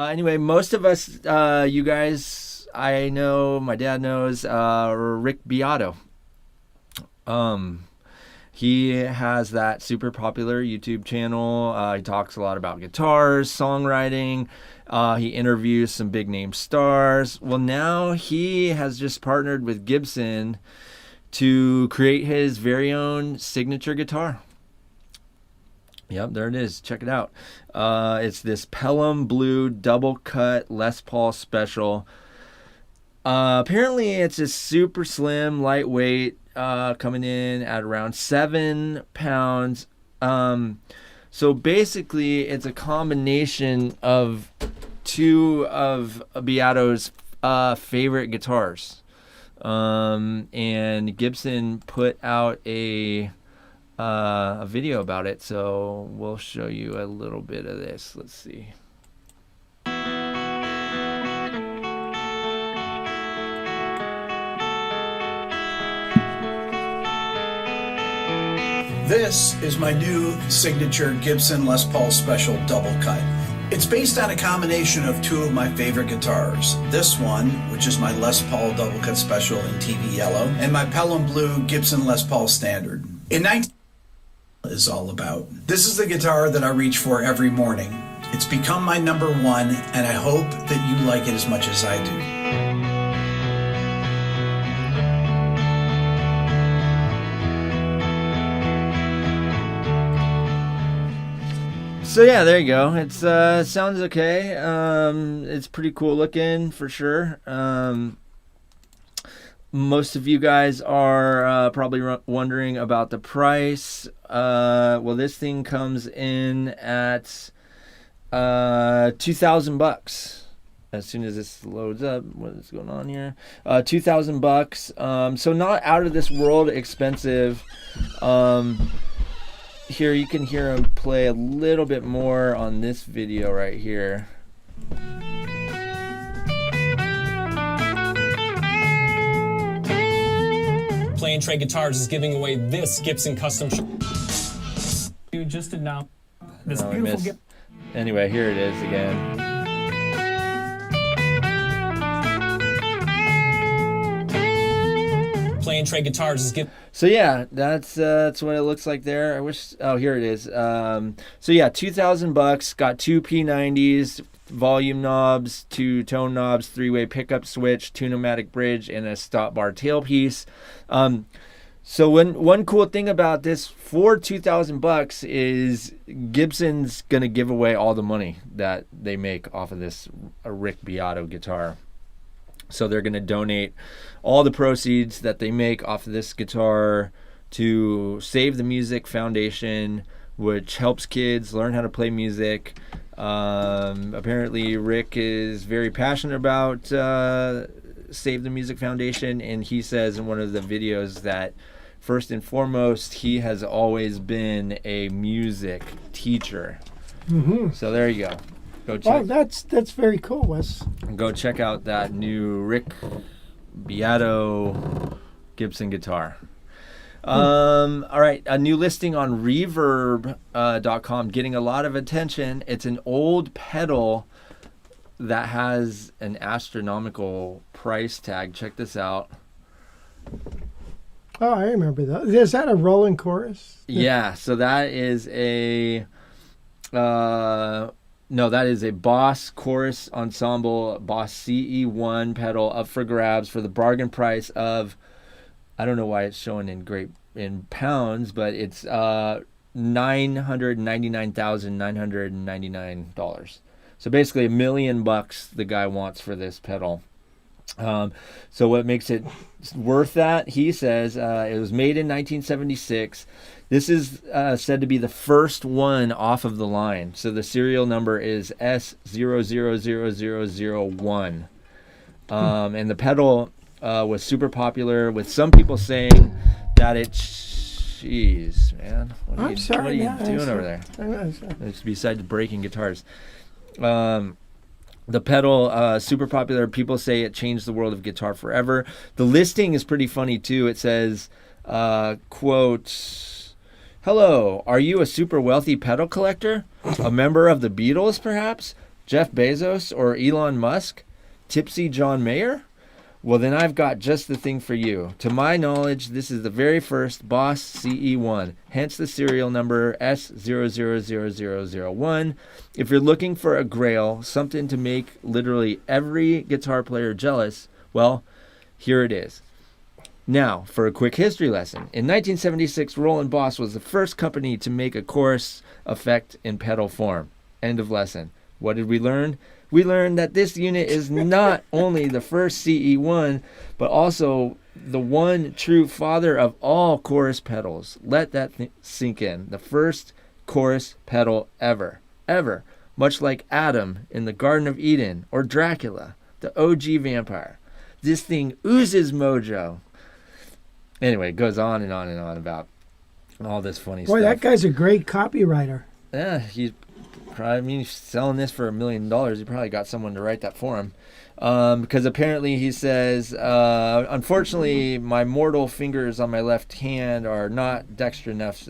Anyway, most of us, you guys, I know, my dad knows, Rick Beato. He has that super popular YouTube channel. He talks a lot about guitars, songwriting. He interviews some big name stars. Well, now he has just partnered with Gibson to create his very own signature guitar. Yep, there it is. Check it out. It's this Pelham Blue double cut Les Paul special. Apparently, it's a super slim, lightweight, coming in at around 7 pounds. So basically, it's a combination of two of Beato's favorite guitars. And Gibson put out a video about it, so we'll show you a little bit of this. Let's see. This is my new signature Gibson Les Paul Special double cut. It's based on a combination of two of my favorite guitars. This one, which is my Les Paul double cut special in TV yellow, and my Pelham Blue Gibson Les Paul standard. In 19 is all about. This is the guitar that I reach for every morning. It's become my number one, and I hope that you like it as much as I do. So yeah, there you go. It's sounds okay. It's pretty cool looking for sure. Most of you guys are probably wondering about the price. Well, this thing comes in at $2,000. As soon as this loads up, what is going on here? $2,000. So not out of this world expensive. Here you can hear him play a little bit more on this video right here. Playing Trade Guitars is giving away this Gibson custom. You just announced this beautiful. Anyway, here it is again. Playing Trade Guitars is giving. So yeah, that's what it looks like there. I wish. Oh, here it is. So yeah, $2,000. Got two P90s, volume knobs, two tone knobs, 3-way pickup switch, two pneumatic bridge, and a stop bar tailpiece. So one cool thing about this for $2,000 is Gibson's gonna give away all the money that they make off of this Rick Beato guitar. So they're going to donate all the proceeds that they make off of this guitar to Save the Music Foundation, which helps kids learn how to play music. Apparently, Rick is very passionate about Save the Music Foundation, and he says in one of the videos that first and foremost, he has always been a music teacher. Mm-hmm. So there you go. Oh, that's very cool, Wes. Go check out that new Rick Beato Gibson guitar. All right, a new listing on Reverb.com getting a lot of attention. It's an old pedal that has an astronomical price tag. Check this out. Oh, I remember that. Is that a Roland chorus? Yeah, so that is a... no, that is a Boss Chorus Ensemble Boss CE-1 pedal up for grabs for the bargain price of, I don't know why it's showing in pounds, but it's $999,999. So basically $1 million the guy wants for this pedal. So what makes it worth that? He says it was made in 1976. This is said to be the first one off of the line. So the serial number is S000001. And the pedal was super popular, with some people saying that jeez, man. What are you doing over there? It's besides breaking guitars. The pedal, super popular. People say it changed the world of guitar forever. The listing is pretty funny, too. It says, quote... Hello, are you a super wealthy pedal collector? A member of the Beatles, perhaps? Jeff Bezos or Elon Musk? Tipsy John Mayer? Well, then I've got just the thing for you. To my knowledge, this is the very first Boss CE-1, hence the serial number S000001. If you're looking for a grail, something to make literally every guitar player jealous, well, here it is. Now, for a quick history lesson. In 1976, Roland Boss was the first company to make a chorus effect in pedal form. End of lesson. What did we learn? We learned that this unit is not only the first CE-1, but also the one true father of all chorus pedals. Let that sink in. The first chorus pedal ever. Much like Adam in the Garden of Eden or Dracula, the OG vampire. This thing oozes mojo. Anyway, it goes on and on and on about all this funny stuff. Boy, that guy's a great copywriter. Yeah, he's selling this for $1 million. He probably got someone to write that for him. Because apparently he says, unfortunately, my mortal fingers on my left hand are not dexterous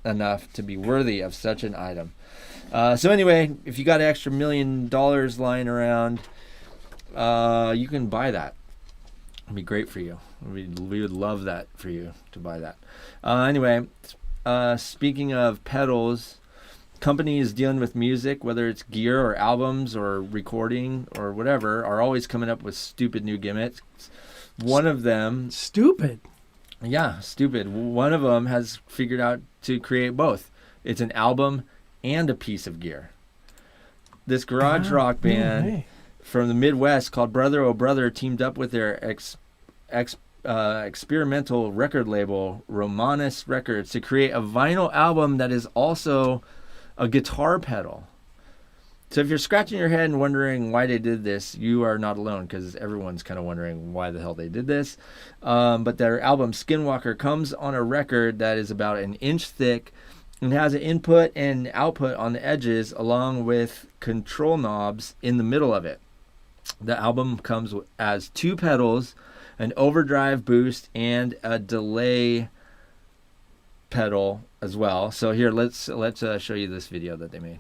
enough to be worthy of such an item. So anyway, if you got an extra $1 million lying around, you can buy that. It'd be great for you. We would love that for you to buy that. Anyway, speaking of pedals, companies dealing with music, whether it's gear or albums or recording or whatever, are always coming up with stupid new gimmicks. One of them... Stupid? Yeah, stupid. One of them has figured out to create both. It's an album and a piece of gear. This garage rock band from the Midwest called Brother Oh Brother teamed up with their experimental record label, Romanus Records, to create a vinyl album that is also a guitar pedal. So if you're scratching your head and wondering why they did this, you are not alone, because everyone's kind of wondering why the hell they did this. But their album Skinwalker comes on a record that is about an inch thick and has an input and output on the edges along with control knobs in the middle of it. The album comes as 2 pedals, an overdrive boost, and a delay pedal as well. So here, let's show you this video that they made.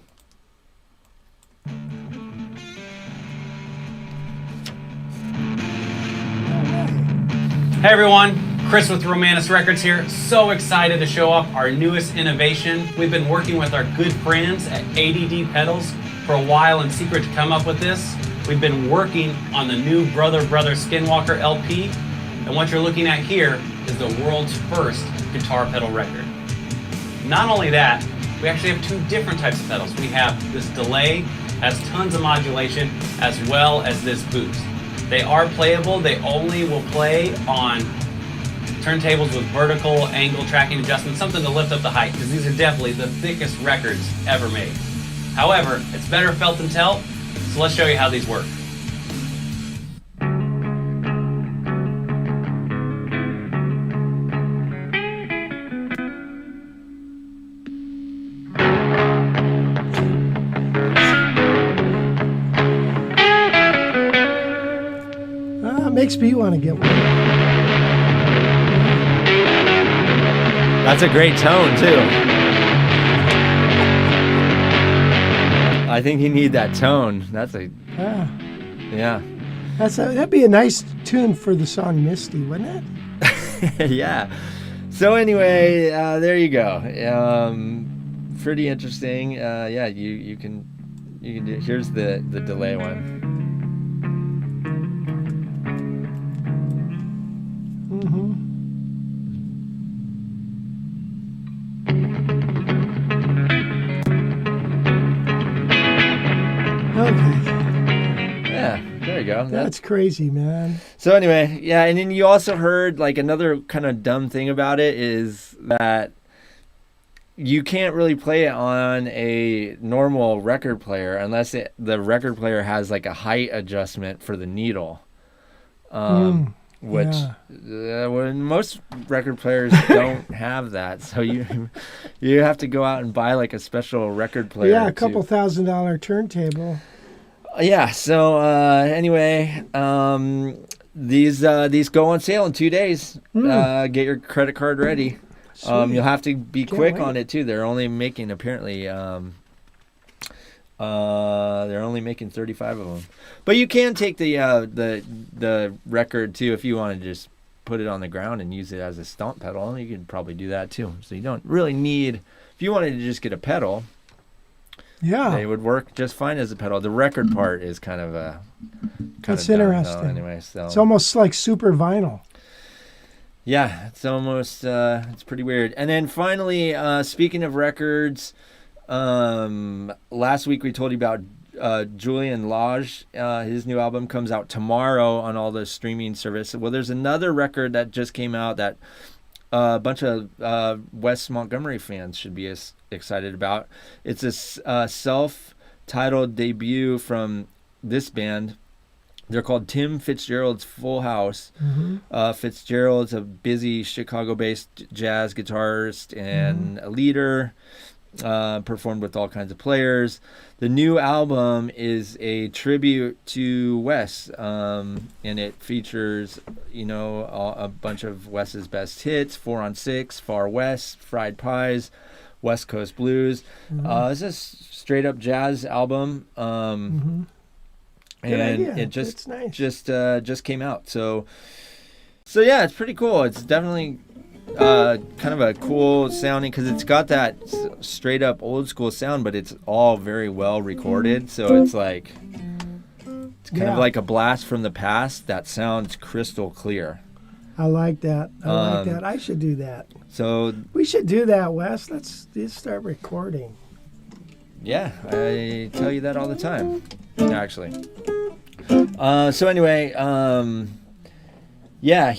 Hey everyone, Chris with Romanus Records here. So excited to show off our newest innovation. We've been working with our good friends at ADD Pedals for a while in secret to come up with this. We've been working on the new Brother Skinwalker LP, and what you're looking at here is the world's first guitar pedal record. Not only that, we actually have 2 different types of pedals. We have this delay, has tons of modulation, as well as this boost. They are playable. They only will play on turntables with vertical angle tracking adjustment, something to lift up the height, because these are definitely the thickest records ever made. However, it's better felt than telt, so let's show you how these work. Makes me want to get one. That's a great tone too. I think you need that tone. That's a yeah. That'd be a nice tune for the song Misty, wouldn't it? Yeah. So anyway, there you go. Pretty interesting. Yeah, you can do. Here's the delay one. That's crazy, man. So anyway, yeah, and then you also heard like another kind of dumb thing about it is that you can't really play it on a normal record player unless the record player has like a height adjustment for the needle, which when most record players don't have that. So you have to go out and buy like a special record player. Yeah, a couple $1,000 turntable. Yeah. So anyway, these go on sale in 2 days. Get your credit card ready. You'll have to be quick on it too. They're only making apparently They're only making 35 of them, but you can take the record too if you want to just put it on the ground and use it as a stomp pedal. You could probably do that too. So you don't really need. If you wanted to just get a pedal, they would work just fine as a pedal. The record part is kind of That's interesting. Though, anyway, so it's almost like super vinyl. Yeah, it's almost it's pretty weird. And then finally, speaking of records, last week we told you about Julian Lage. His new album comes out tomorrow on all the streaming service. Well, there's another record that just came out that a bunch of Wes Montgomery fans should be excited about. It's a self-titled debut from this band. They're called Tim Fitzgerald's Full House. Mm-hmm. Fitzgerald's a busy Chicago-based jazz guitarist and a leader. Performed with all kinds of players. The new album is a tribute to Wes, and it features, a bunch of Wes's best hits: 4 on 6, Far West, Fried Pies, West Coast Blues. It's a straight up jazz album, and it just nice. just came out. So yeah, it's pretty cool. It's definitely kind of a cool sounding because it's got that straight up old school sound, but it's all very well recorded. So it's like it's kind of like a blast from the past that sounds crystal clear. I like that. I should do that. So we should do that, Wes. Let's start recording. Yeah, I tell you that all the time, actually. So anyway, yeah,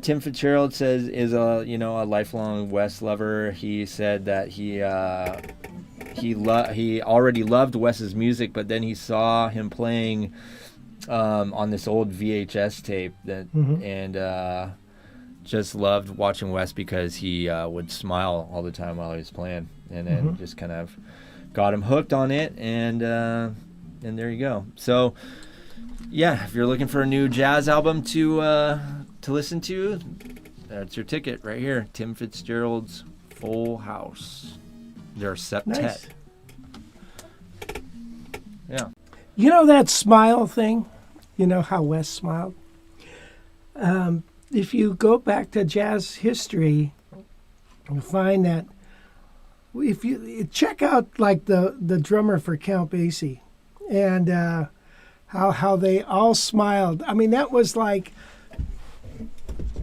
Tim Fitzgerald says is a lifelong Wes lover. He said that he already loved Wes's music, but then he saw him playing on this old VHS tape and just loved watching Wes because he would smile all the time while he was playing, and then just kind of got him hooked on it, and there you go. So. Yeah, if you're looking for a new jazz album to listen to, that's your ticket right here. Tim Fitzgerald's Full House. Their septet. Nice. Yeah. You know that smile thing? You know how Wes smiled? If you go back to jazz history, you'll find that if you check out like the drummer for Count Basie and how they all smiled. I mean, that was like,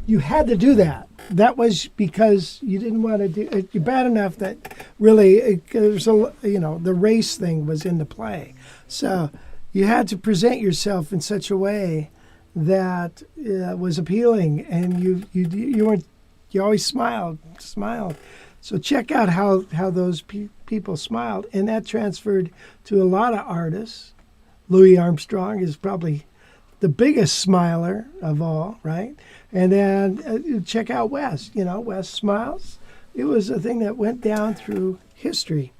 you had to do that. That was because you didn't want to do it. You're bad enough that really, the race thing was into play. So you had to present yourself in such a way that was appealing, and you always smiled. So check out how those people smiled, and that transferred to a lot of artists. Louis Armstrong is probably the biggest smiler of all, right? And then check out Wes. Wes smiles. It was a thing that went down through history,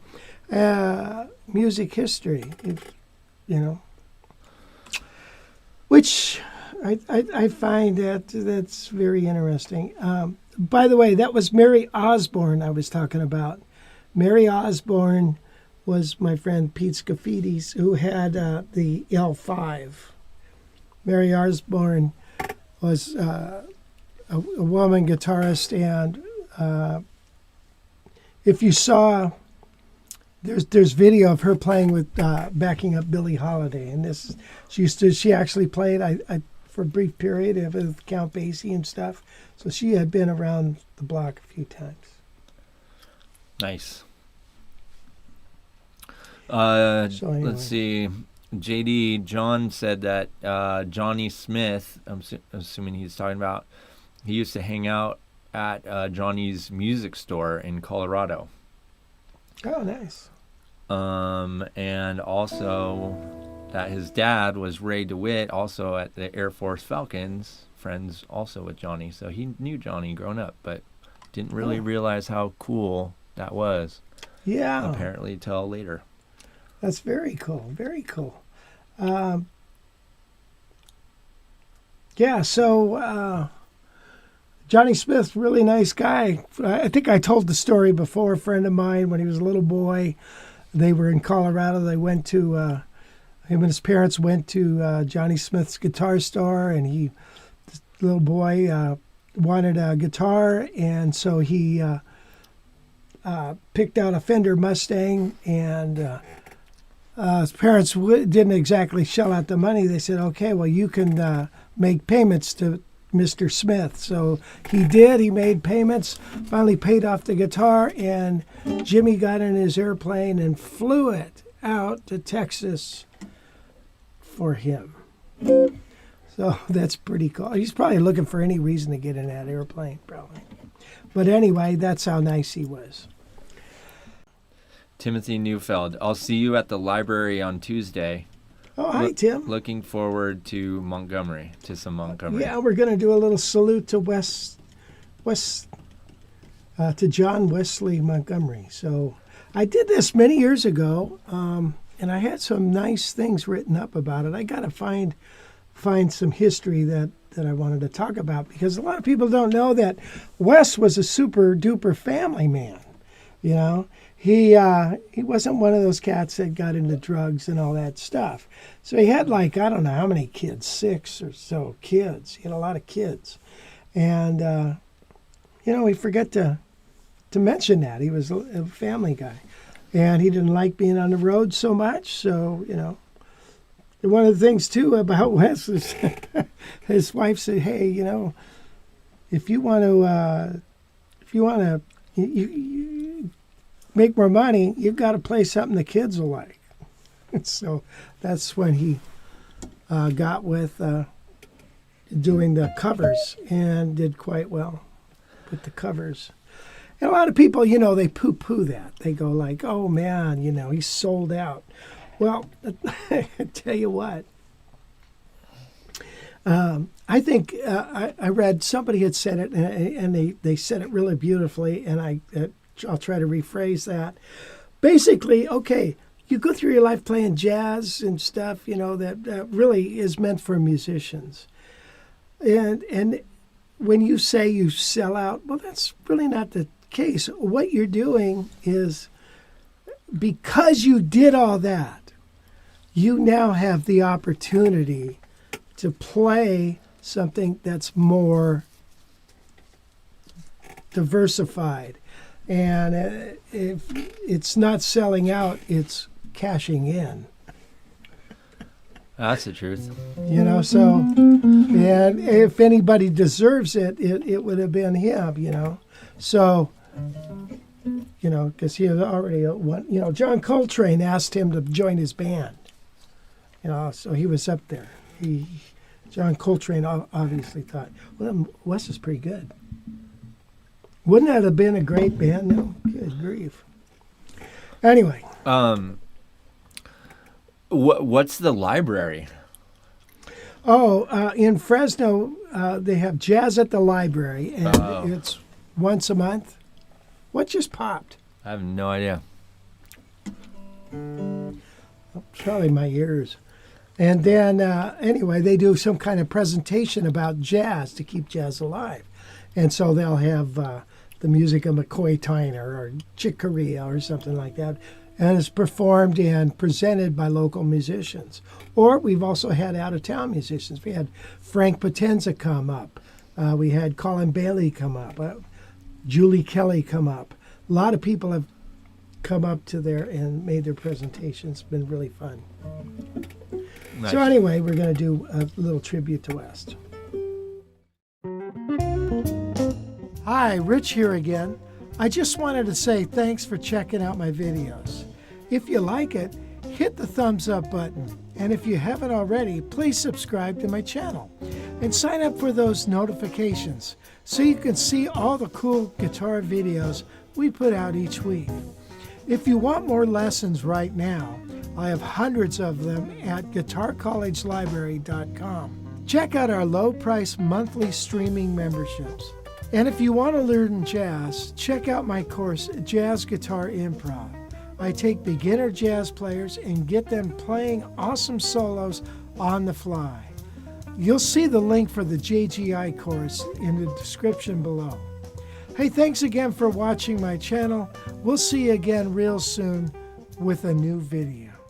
music history, which I find that's very interesting. By the way, that was Mary Osborne I was talking about. Mary Osborne was my friend Pete Scafides, who had the L5. Mary Osborne was a woman guitarist, and if you saw, there's video of her playing with backing up Billie Holiday, and she actually played I for a brief period with Count Basie and stuff, so she had been around the block a few times. Nice. So anyway. Let's see. JD John said that Johnny Smith, I'm assuming he's talking about, he used to hang out at Johnny's music store in Colorado. Oh, nice. And also that his dad was Ray DeWitt, also at the Air Force Falcons, friends also with Johnny. So he knew Johnny growing up, but didn't really realize how cool that was. Yeah. Apparently till later. That's very cool. Very cool. So Johnny Smith, really nice guy. I think I told the story before. A friend of mine, when he was a little boy, They were in Colorado. They went to, him and his parents went to Johnny Smith's guitar store, and this little boy wanted a guitar, and so he picked out a Fender Mustang, and his parents didn't exactly shell out the money. They said, okay, well, you can make payments to Mr. Smith. So he did. He made payments, finally paid off the guitar, and Jimmy got in his airplane and flew it out to Texas for him. So that's pretty cool. He's probably looking for any reason to get in that airplane, probably. But anyway, that's how nice he was. Timothy Neufeld, I'll see you at the library on Tuesday. Oh, hi, Tim. Looking forward to some Montgomery. Yeah, we're going to do a little salute to to John Wesley Montgomery. So I did this many years ago, and I had some nice things written up about it. I got to find some history that I wanted to talk about, because a lot of people don't know that Wes was a super duper family man. You know, he wasn't one of those cats that got into drugs and all that stuff. So he had, like, I don't know how many kids, 6 or so kids. He had a lot of kids. And, we forget to mention that. He was a family guy. And he didn't like being on the road so much. So, one of the things, too, about Wes is his wife said, hey, if you want to make more money, you've got to play something the kids will like. So that's when he got with doing the covers, and did quite well with the covers. And a lot of people, they poo-poo that. They go like, oh, man, he's sold out. Well, I tell you what. I think I read somebody had said it, and they said it really beautifully, and I'll try to rephrase that. Basically, okay, you go through your life playing jazz and stuff, that really is meant for musicians. And when you say you sell out, well, that's really not the case. What you're doing is, because you did all that, you now have the opportunity to play something that's more diversified. And if it's not selling out, it's cashing in. That's the truth. So, and if anybody deserves it, it would have been him, So, because he was already one, John Coltrane asked him to join his band, so he was up there. John Coltrane obviously thought, well, Wes is pretty good. Wouldn't that have been a great band? No, good grief. Anyway. What's the library? Oh, in Fresno, they have Jazz at the Library, and it's once a month. What just popped? I have no idea. Probably my ears. And then, anyway, they do some kind of presentation about jazz to keep jazz alive. And so they'll have the music of McCoy Tyner or Chick Corea or something like that. And it's performed and presented by local musicians. Or we've also had out-of-town musicians. We had Frank Potenza come up. We had Colin Bailey come up. Julie Kelly come up. A lot of people have come up to there and made their presentations. It's been really fun. Nice. So anyway, we're going to do a little tribute to West. Hi, Rich here again. I just wanted to say thanks for checking out my videos. If you like it, hit the thumbs up button. And if you haven't already, please subscribe to my channel and sign up for those notifications so you can see all the cool guitar videos we put out each week. If you want more lessons right now, I have hundreds of them at guitarcollegelibrary.com. Check out our low-price monthly streaming memberships. And if you want to learn jazz, check out my course, Jazz Guitar Improv. I take beginner jazz players and get them playing awesome solos on the fly. You'll see the link for the JGI course in the description below. Hey, thanks again for watching my channel. We'll see you again real soon. with a new video.